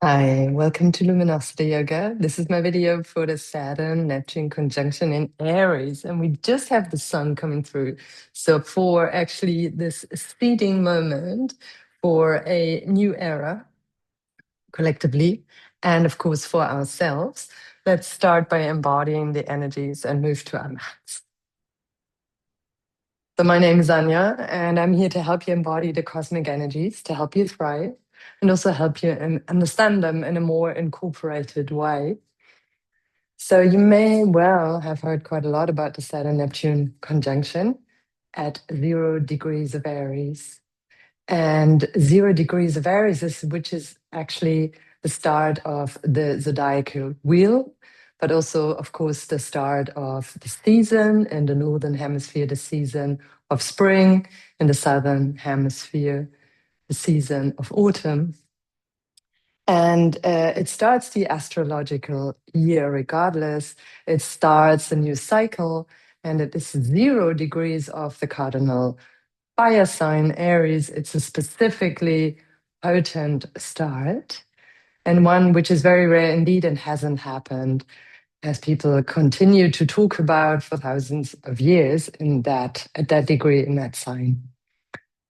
Hi, welcome to Luminosity Yoga. This is my video for the Saturn Neptune conjunction in Aries, and we just have the sun coming through. So, for actually this seeding moment for a new era collectively, and of course for ourselves, let's start by embodying the energies and move to our mats. So, my name is Anya, and I'm here to help you embody the cosmic energies to help you thrive and also help you understand them in a more incorporated way. So, you may well have heard quite a lot about the Saturn Neptune conjunction at 0 degrees of Aries. And 0 degrees of Aries which is actually the start of the zodiacal wheel, but also, of course, the start of the season in the Northern Hemisphere, the season of spring, in the Southern Hemisphere, the season of autumn. And it starts the astrological year regardless. It starts a new cycle, and it is 0 degrees of the cardinal fire sign Aries. It's a specifically potent start, and one which is very rare indeed and hasn't happened, as people continue to talk about for thousands of years at that degree in that sign.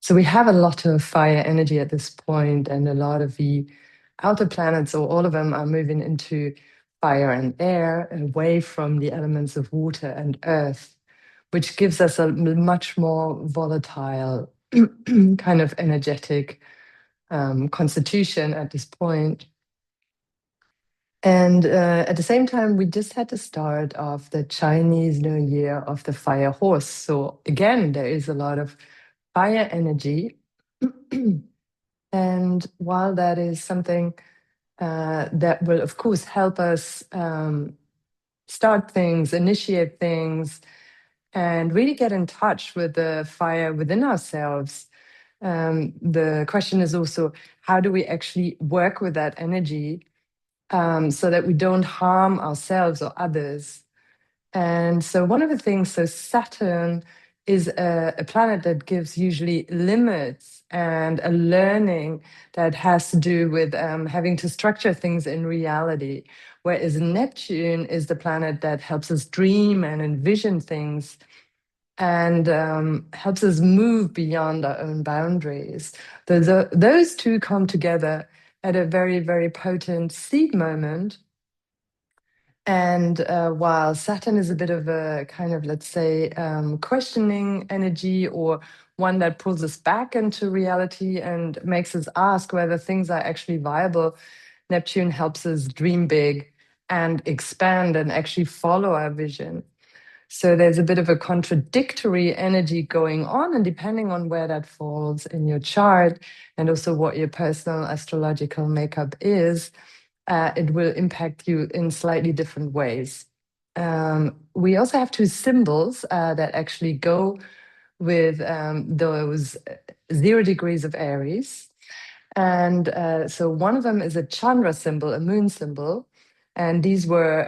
So we have a lot of fire energy at this point, and a lot of the outer planets, or all of them, are moving into fire and air, away from the elements of water and earth, which gives us a much more volatile kind of energetic constitution at this point. And at the same time, we just had the start of the Chinese New Year of the fire horse. So again, there is a lot of fire energy. And while that is something that will, of course, help us start things, initiate things, and really get in touch with the fire within ourselves, the question is also, how do we actually work with that energy so that we don't harm ourselves or others? And so one of the things, so Saturn is a planet that gives usually limits and a learning that has to do with having to structure things in reality, whereas Neptune is the planet that helps us dream and envision things and helps us move beyond our own boundaries. Those two come together at a very, very potent seed moment. And while Saturn is a bit of a kind of, let's say, questioning energy, or one that pulls us back into reality and makes us ask whether things are actually viable, Neptune helps us dream big and expand and actually follow our vision. So there's a bit of a contradictory energy going on, and depending on where that falls in your chart and also what your personal astrological makeup is, it will impact you in slightly different ways. We also have two symbols that actually go with those 0 degrees of Aries. And so one of them is a Chandra symbol, a moon symbol. And these were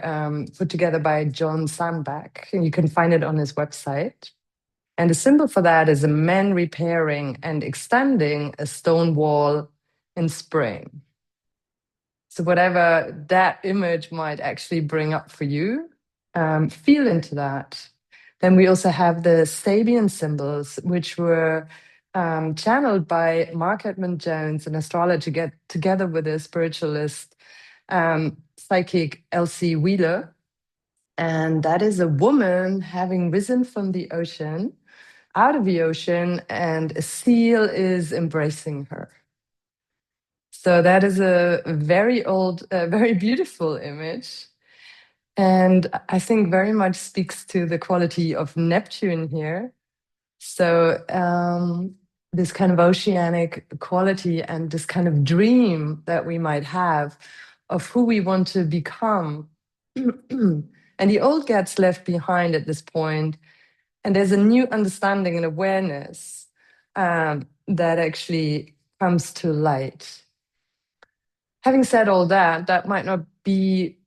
put together by John Sandbach, and you can find it on his website. And the symbol for that is a man repairing and extending a stone wall in spring. So whatever that image might actually bring up for you, feel into that. Then we also have the Sabian symbols, which were channeled by Mark Edmund Jones, an astrologer, together with a spiritualist, psychic Elsie Wheeler. And that is a woman having risen from the ocean, out of the ocean, and a seal is embracing her. So that is a very old, very beautiful image. And I think very much speaks to the quality of Neptune here. So this kind of oceanic quality and this kind of dream that we might have of who we want to become. And the old gets left behind at this point, and there's a new understanding and awareness that actually comes to light. Having said all that, that might not be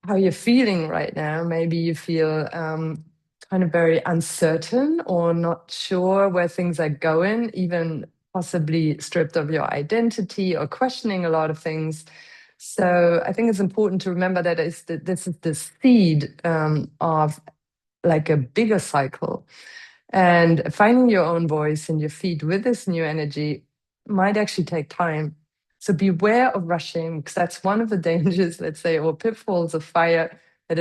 how you're feeling right now. Maybe you feel kind of very uncertain or not sure where things are going, even possibly stripped of your identity or questioning a lot of things. So I think it's important to remember that this is the seed of like a bigger cycle. And finding your own voice and your feet with this new energy might actually take time. So beware of rushing, because that's one of the dangers, let's say, or pitfalls of fire, that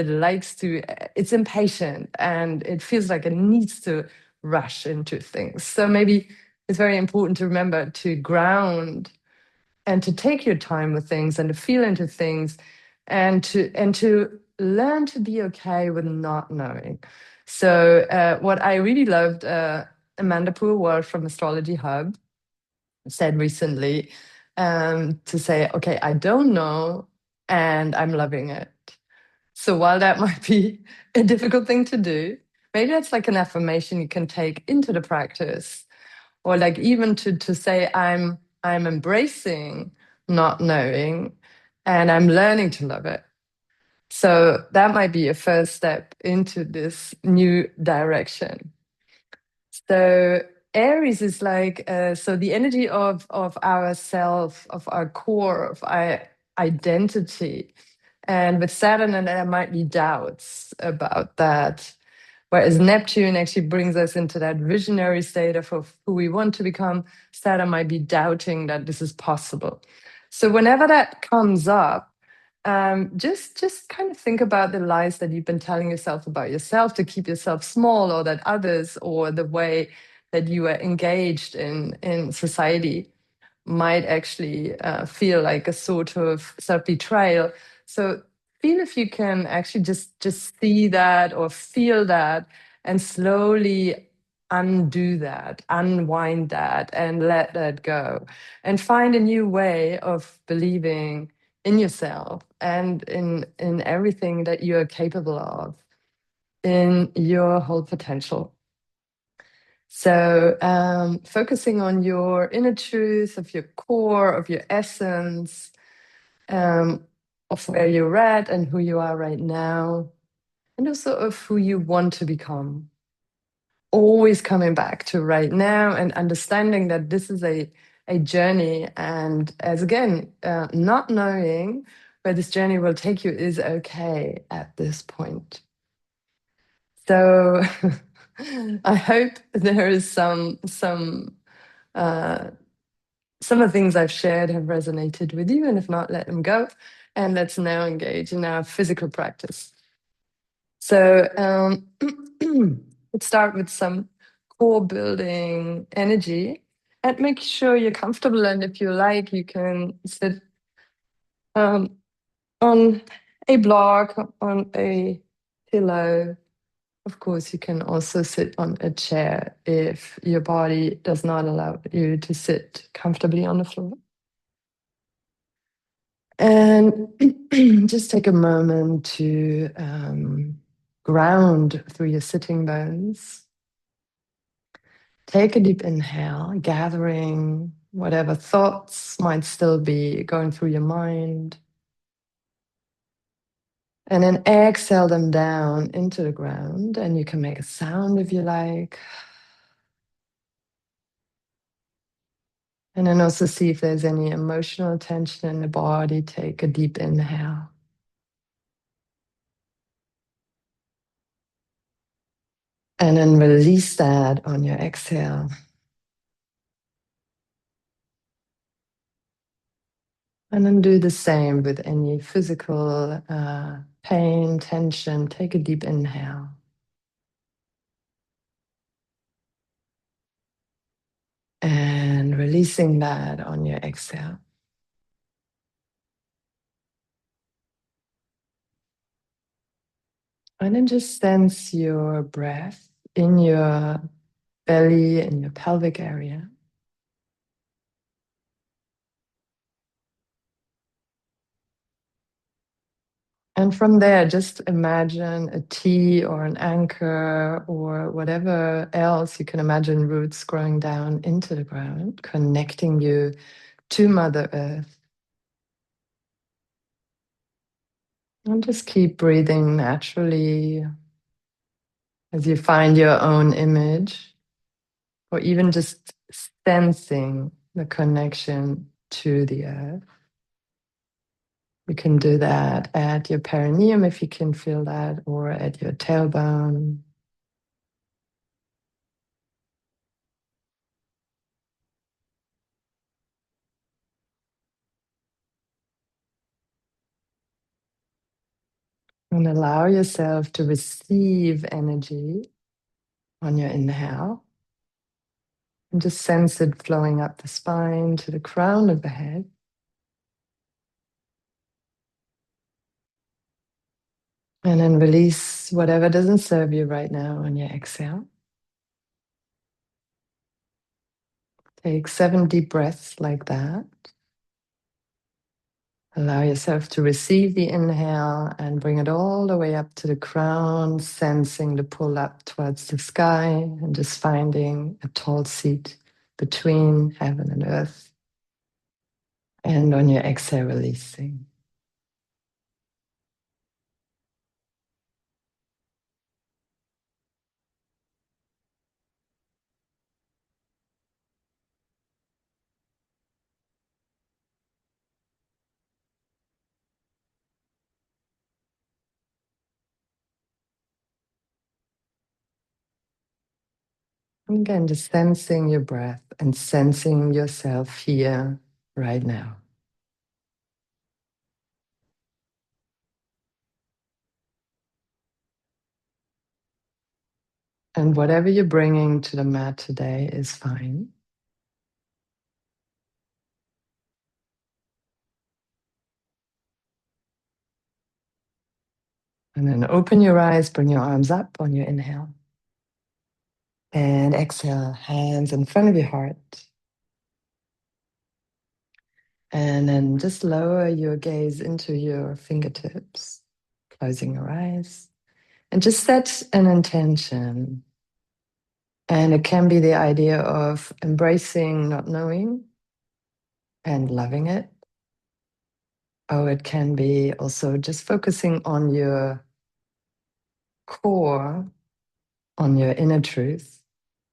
it's impatient and it feels like it needs to rush into things. So maybe it's very important to remember to ground and to take your time with things and to feel into things and to learn to be okay with not knowing. So what I really loved, Amanda Poole from Astrology Hub said recently, to say, okay, I don't know and I'm loving it. So while that might be a difficult thing to do, maybe that's like an affirmation you can take into the practice, or like even to say I'm embracing not knowing and I'm learning to love it. So that might be a first step into this new direction. So Aries is like so the energy of our self, of our core, of our identity. And with Saturn, and there might be doubts about that. Whereas Neptune actually brings us into that visionary state of who we want to become, Saturn might be doubting that this is possible. So whenever that comes up, just kind of think about the lies that you've been telling yourself about yourself to keep yourself small, or that others, or the way that you are engaged in society might actually feel like a sort of self-betrayal. So feel if you can actually just see that or feel that and slowly undo that, unwind that, and let that go, and find a new way of believing in yourself and in everything that you're capable of, in your whole potential. So focusing on your inner truth, of your core, of your essence, of where you're at and who you are right now, and also of who you want to become. Always coming back to right now and understanding that this is a journey. And as again, not knowing where this journey will take you is okay at this point. So I hope there is some of the things I've shared have resonated with you, and if not, let them go. And let's now engage in our physical practice. So let's start with some core building energy, and make sure you're comfortable. And if you like, you can sit on a block, on a pillow. Of course, you can also sit on a chair if your body does not allow you to sit comfortably on the floor. And just take a moment to ground through your sitting bones. Take a deep inhale, gathering whatever thoughts might still be going through your mind. And then exhale them down into the ground, and you can make a sound if you like. And then also see if there's any emotional tension in the body. Take a deep inhale. And then release that on your exhale. And then do the same with any physical pain, tension. Take a deep inhale. And releasing that on your exhale. And then just sense your breath in your belly, in your pelvic area. And from there, just imagine a T or an anchor or whatever else you can imagine, roots growing down into the ground, connecting you to Mother Earth. And just keep breathing naturally as you find your own image, or even just sensing the connection to the earth. You can do that at your perineum if you can feel that, or at your tailbone. And allow yourself to receive energy on your inhale. And just sense it flowing up the spine to the crown of the head. And then release whatever doesn't serve you right now on your exhale. Take 7 deep breaths like that. Allow yourself to receive the inhale and bring it all the way up to the crown, sensing the pull up towards the sky and just finding a tall seat between heaven and earth. And on your exhale, releasing. And again, just sensing your breath and sensing yourself here right now. And whatever you're bringing to the mat today is fine. And then open your eyes, bring your arms up on your inhale. And exhale, hands in front of your heart. And then just lower your gaze into your fingertips, closing your eyes. And just set an intention. And it can be the idea of embracing not knowing and loving it. Or it can be also just focusing on your core, on your inner truth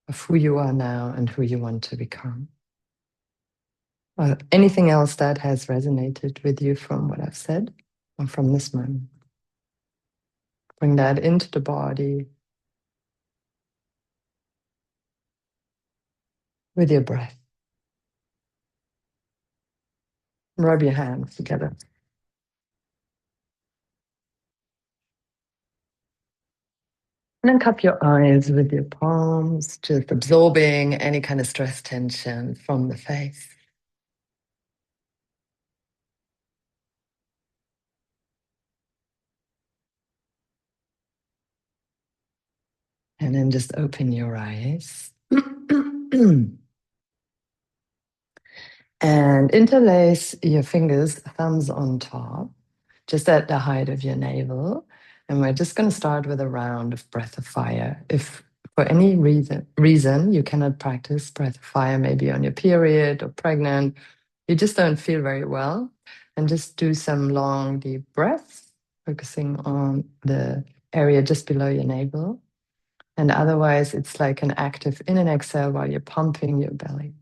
of who you are now and who you want to become. Or anything else that has resonated with you from what I've said or from this moment. Bring that into the body with your breath. Rub your hands together. And then cup your eyes with your palms, just absorbing any kind of stress tension from the face. And then just open your eyes. And interlace your fingers, thumbs on top, just at the height of your navel. And we're just going to start with a round of breath of fire. If for any reason you cannot practice breath of fire, maybe on your period or pregnant, you just don't feel very well, and just do some long, deep breaths, focusing on the area just below your navel. And otherwise, it's like an active in and exhale while you're pumping your belly.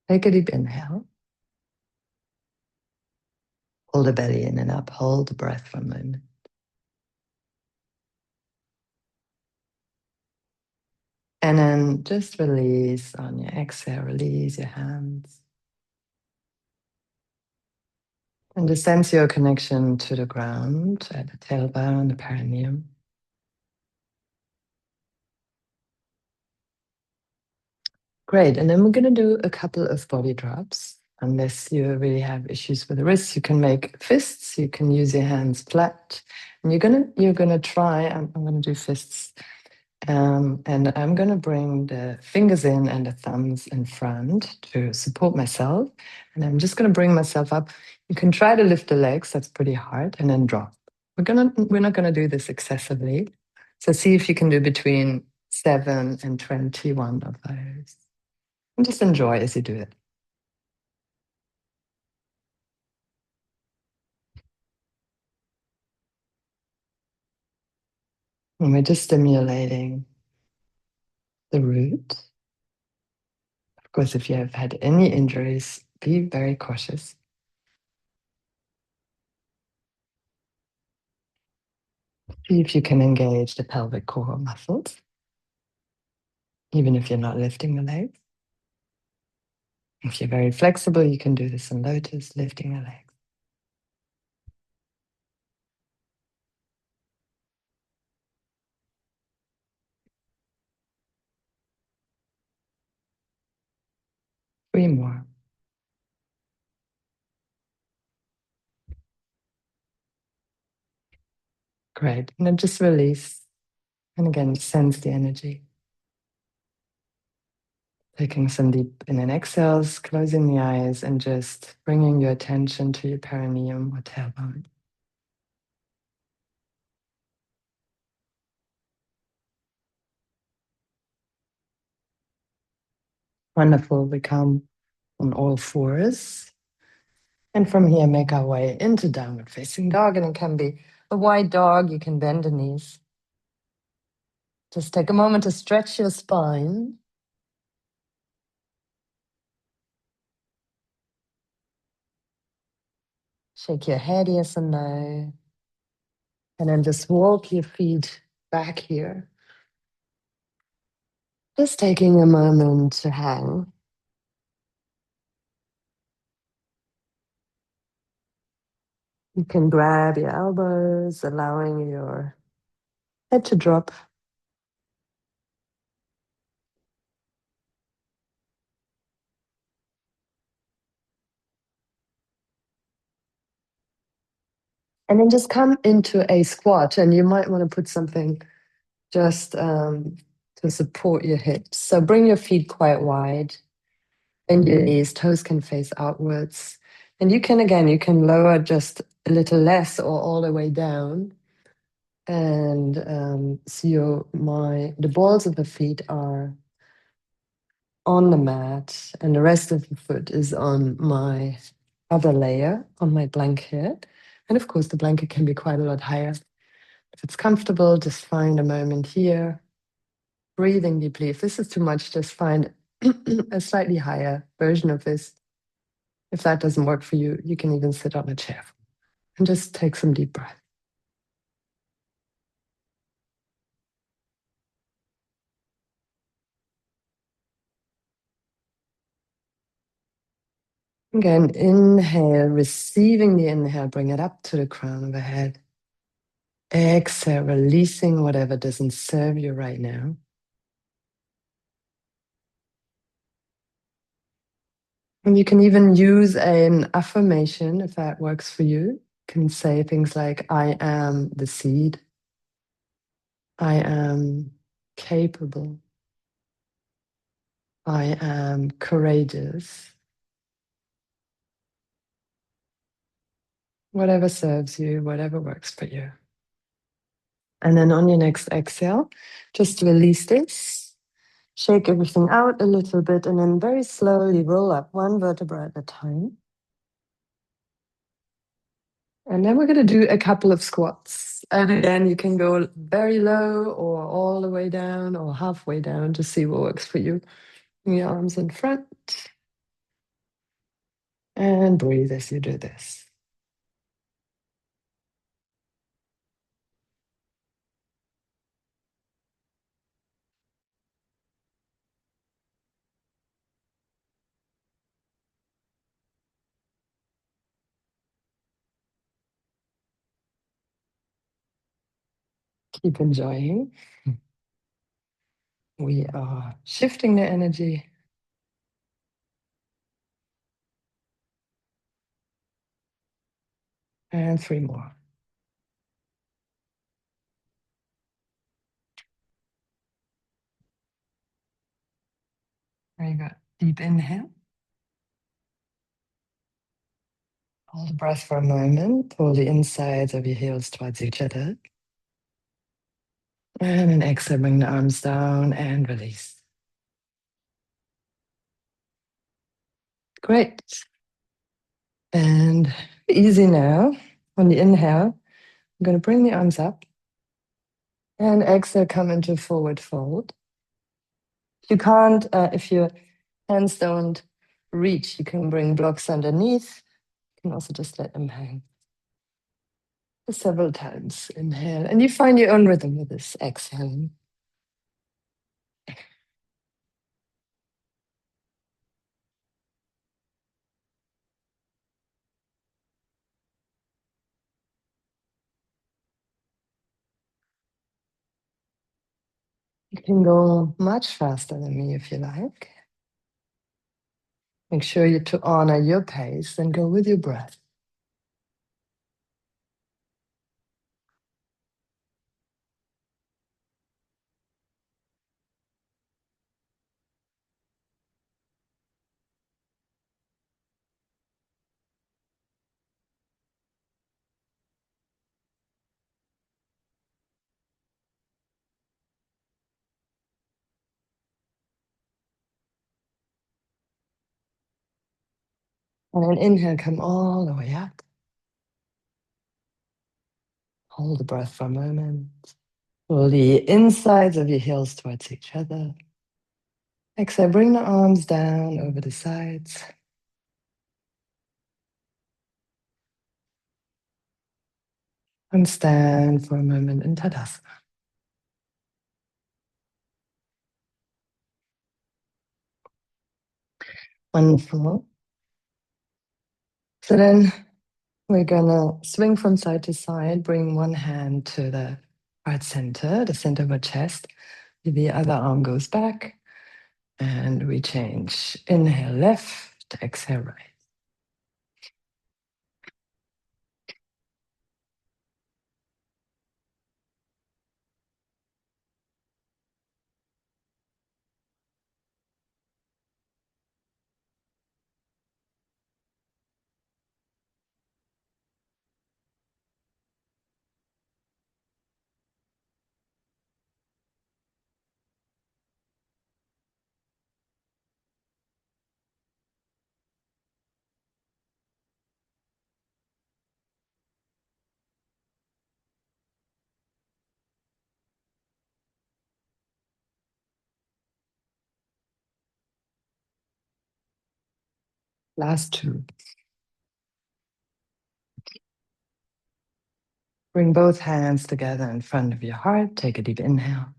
Take a deep inhale. Hold the belly in and up. Hold the breath for a moment. And then just release on your exhale. Release your hands. And just sense your connection to the ground at the tailbone, the perineum. Great. And then we're going to do a couple of body drops. Unless you really have issues with the wrists, you can make fists. You can use your hands flat, and you're gonna try. I'm gonna do fists, and I'm gonna bring the fingers in and the thumbs in front to support myself, and I'm just gonna bring myself up. You can try to lift the legs. That's pretty hard, and then drop. We're not gonna do this excessively. So see if you can do between 7 and 21 of those, and just enjoy as you do it. And we're just stimulating the root. Of course, if you have had any injuries, be very cautious. See if you can engage the pelvic core muscles, even if you're not lifting the legs. If you're very flexible, you can do this in lotus, lifting the legs. Three more. Great. And then just release. And again, sense the energy. Taking some deep in and exhales, closing the eyes, and just bringing your attention to your perineum or tailbone. Wonderful. We come on all fours. And from here, make our way into downward facing dog. And it can be a wide dog. You can bend the knees. Just take a moment to stretch your spine. Shake your head yes and no. And then just walk your feet back here. Just taking a moment to hang. You can grab your elbows, allowing your head to drop. And then just come into a squat. And you might want to put something just to support your hips. So bring your feet quite wide. Bend your knees, toes can face outwards. And you can lower just a little less or all the way down. And so the balls of the feet are on the mat, and the rest of the foot is on my other layer, on my blanket. And of course, the blanket can be quite a lot higher. If it's comfortable, just find a moment here, breathing deeply. If this is too much, just find a slightly higher version of this. If that doesn't work for you, you can even sit on a chair and just take some deep breath. Again, inhale, receiving the inhale, bring it up to the crown of the head. Exhale, releasing whatever doesn't serve you right now. And you can even use an affirmation if that works for you. You can say things like, I am the seed. I am capable. I am courageous. Whatever serves you, whatever works for you. And then on your next exhale, just release this. Shake everything out a little bit and then very slowly roll up one vertebra at a time. And then we're going to do a couple of squats. And again, you can go very low or all the way down or halfway down to see what works for you. Your arms in front. And breathe as you do this. Keep enjoying. We are shifting the energy. And 3 more. Very good. Deep inhale. Hold the breath for a moment. Pull the insides of your heels towards each other. And then exhale, bring the arms down and release. Great. And easy now. On the inhale, I'm going to bring the arms up. And exhale, come into forward fold. You can't, if your hands don't reach, you can bring blocks underneath. You can also just let them hang. Several times. Inhale. And you find your own rhythm with this exhaling. You can go much faster than me if you like. Make sure you to honor your pace and go with your breath. And then inhale, come all the way up. Hold the breath for a moment. Pull the insides of your heels towards each other. Exhale, bring the arms down over the sides. And stand for a moment in Tadasana. Wonderful. So then we're gonna swing from side to side, bring one hand to the heart center, the center of our chest. The other arm goes back, and we change. Inhale left, exhale right. Last two. Bring both hands together in front of your heart. Take a deep inhale.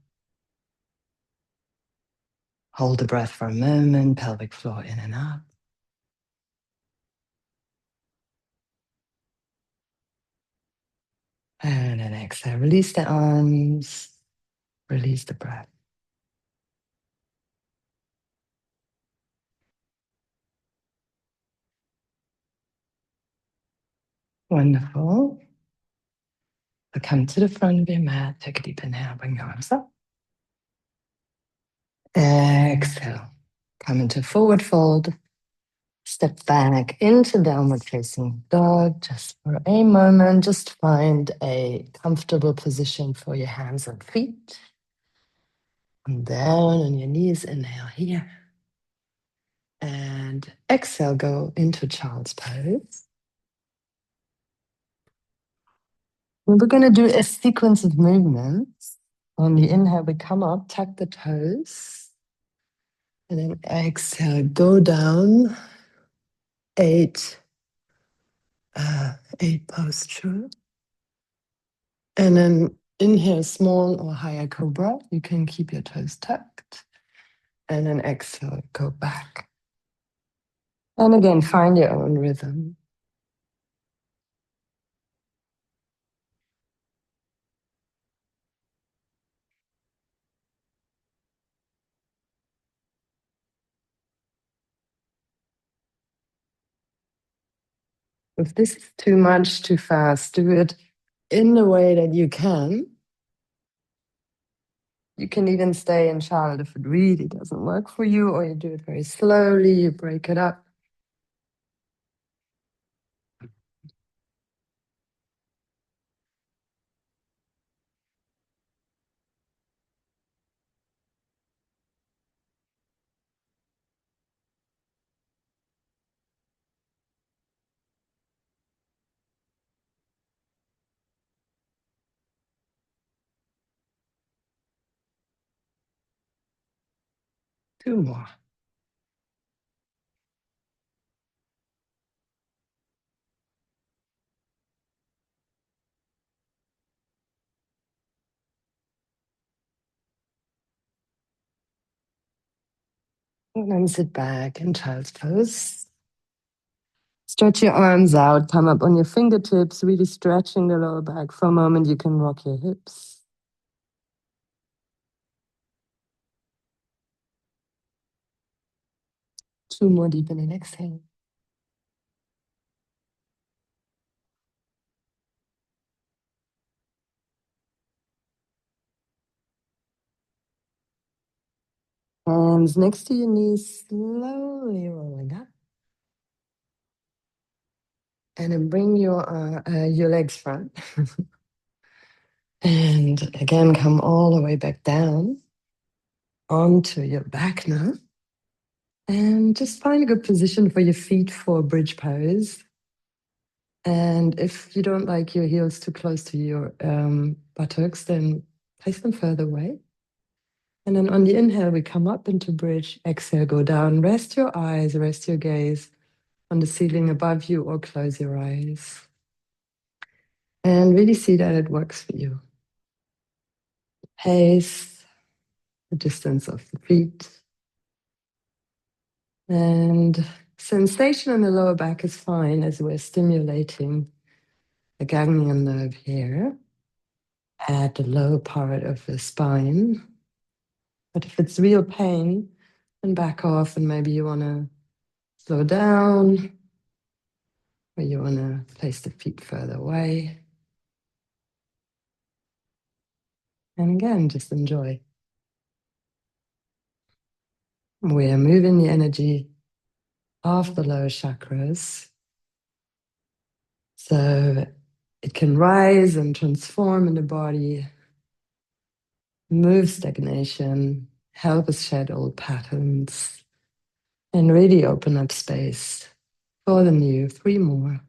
Hold the breath for a moment, pelvic floor in and out. And then exhale, release the arms, release the breath. Wonderful. So come to the front of your mat, take a deep inhale, bring your arms up. Exhale, come into forward fold. Step back into downward facing dog just for a moment. Just find a comfortable position for your hands and feet. And down on your knees, inhale here. And exhale, go into child's pose. And we're going to do a sequence of movements. On the inhale, we come up, tuck the toes. And then exhale, go down. Eight posture. And then inhale, small or higher cobra. You can keep your toes tucked. And then exhale, go back. And again, find your own rhythm. If this is too much, too fast, do it in the way that you can. You can even stay in Charlotte if it really doesn't work for you, or you do it very slowly, you break it up. Two more. And then sit back in child's pose. Stretch your arms out, come up on your fingertips, really stretching the lower back. For a moment, you can rock your hips. Two more deep in an exhale. Hands next to your knees, slowly rolling up. And then bring your legs front. And again, come all the way back down onto your back now. And just find a good position for your feet for bridge pose. And if you don't like your heels too close to your buttocks, then place them further away. And then on the inhale, we come up into bridge. Exhale, go down. Rest your eyes, rest your gaze on the ceiling above you, or close your eyes. And really see that it works for you. Pace, the distance of the feet. And sensation in the lower back is fine as we're stimulating the ganglion nerve here at the lower part of the spine. But if it's real pain, then back off, and maybe you want to slow down, or you want to place the feet further away. And again, just enjoy. We're moving the energy of the lower chakras so it can rise and transform in the body, move stagnation, help us shed old patterns, and really open up space for the new. 3 more.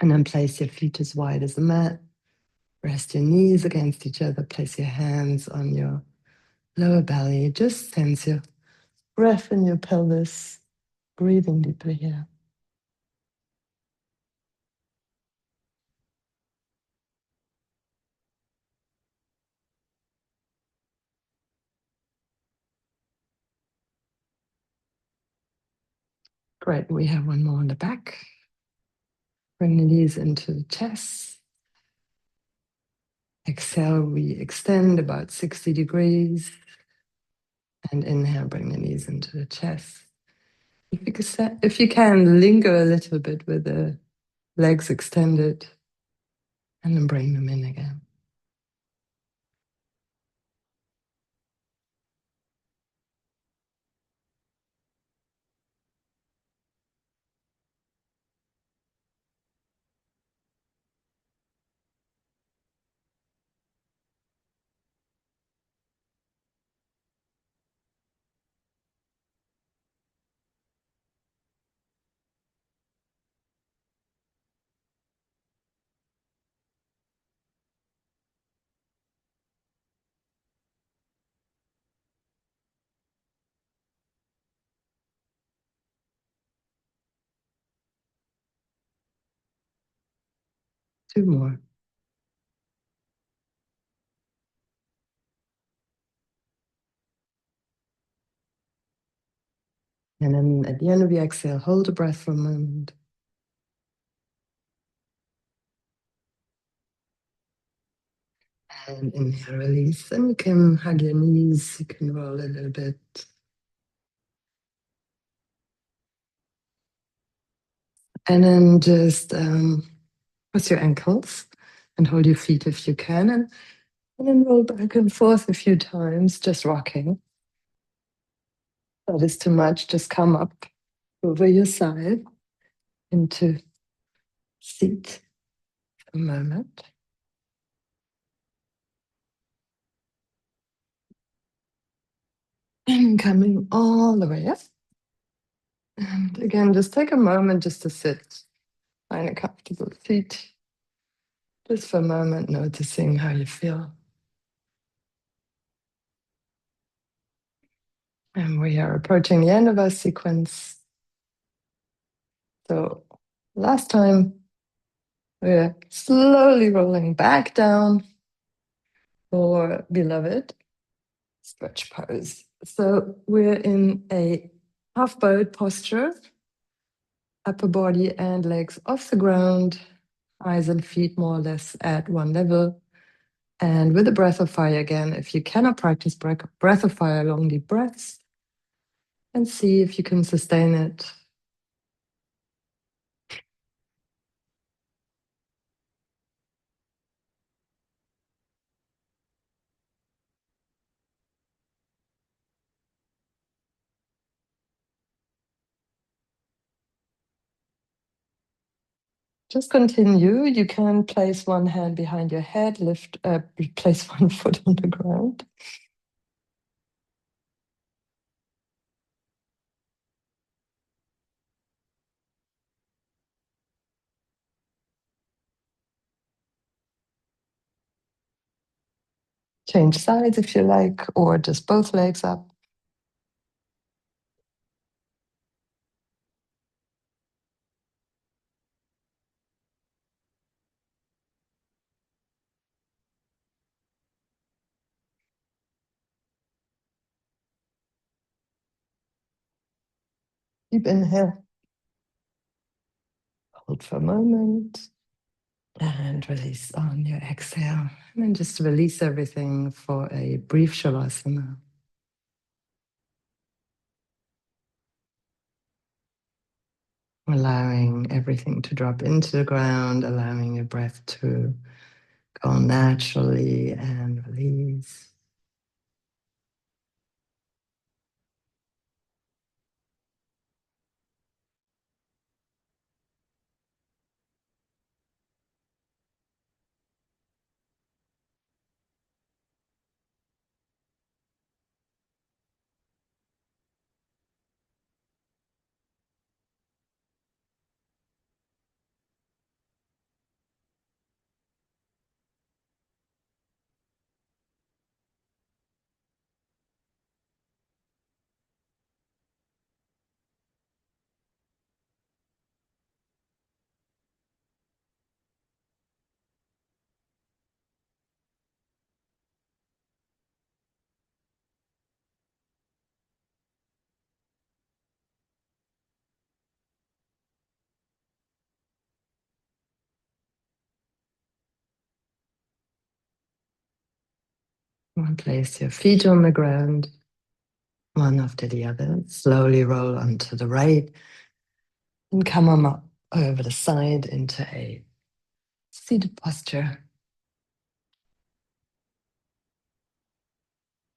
And then place your feet as wide as the mat. Rest your knees against each other. Place your hands on your lower belly. Just sense your breath in your pelvis. Breathing deeply here. Great. We have 1 more on the back. Bring the knees into the chest. Exhale, we extend about 60 degrees. And inhale, bring the knees into the chest. If you can, linger a little bit with the legs extended, and then bring them in again. Two more. And then at the end of the exhale, hold the breath for a moment. And inhale, release. And you can hug your knees, you can roll a little bit. And then just cross your ankles and hold your feet if you can. And then roll back and forth a few times, just rocking. If that is too much, just come up over your side into seat for a moment. And coming all the way up. And again, just take a moment just to sit, find a comfortable seat. Just for a moment, noticing how you feel. And we are approaching the end of our sequence. So last time, we're slowly rolling back down for beloved stretch pose. So we're in a half boat posture, upper body and legs off the ground, eyes and feet more or less at one level. And with a breath of fire again, if you cannot practice breath of fire, long deep breaths, and see if you can sustain it. Just continue. You can place one hand behind your head, place one foot on the ground. Change sides if you like, or just both legs up. Deep inhale. Hold for a moment. And release on your exhale. And then just release everything for a brief shavasana. Allowing everything to drop into the ground, allowing your breath to go naturally and release. And place your feet on the ground, one after the other. Slowly roll onto the right and come on up over the side into a seated posture.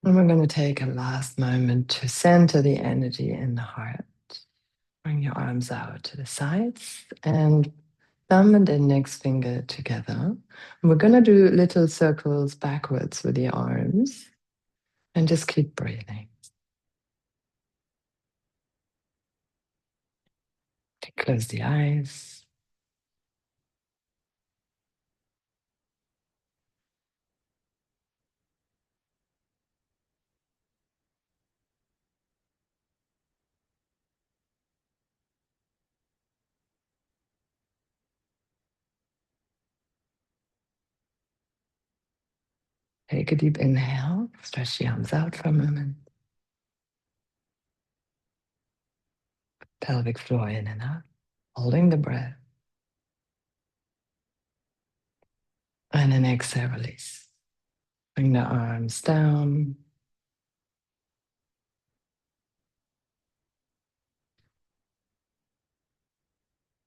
And we're going to take a last moment to center the energy in the heart. Bring your arms out to the sides and thumb and index finger together. And we're going to do little circles backwards with the arms and just keep breathing. Close the eyes. Take a deep inhale. Stretch the arms out for a moment. Pelvic floor in and out. Holding the breath. And then exhale, release. Bring the arms down.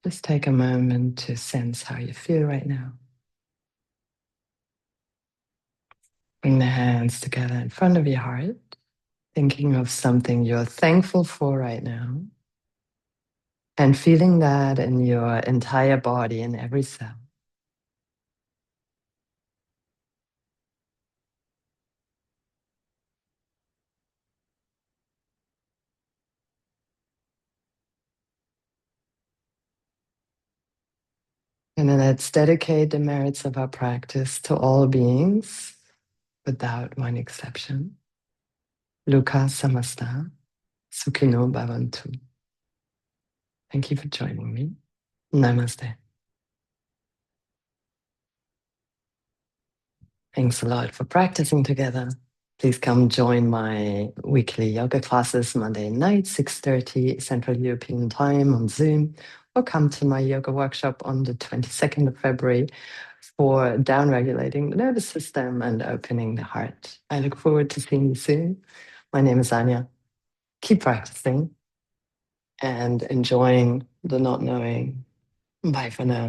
Just take a moment to sense how you feel right now. Bring the hands together in front of your heart, thinking of something you're thankful for right now, and feeling that in your entire body, in every cell. And then let's dedicate the merits of our practice to all beings, without one exception. Loka samasta, sukhino bhavantu. Thank you for joining me. Namaste. Thanks a lot for practicing together. Please come join my weekly yoga classes Monday night, 6:30 Central European Time on Zoom, or come to my yoga workshop on the 22nd of February for downregulating the nervous system and opening the heart. I look forward to seeing you soon. My name is Anya. Keep practicing and enjoying the not knowing. Bye for now.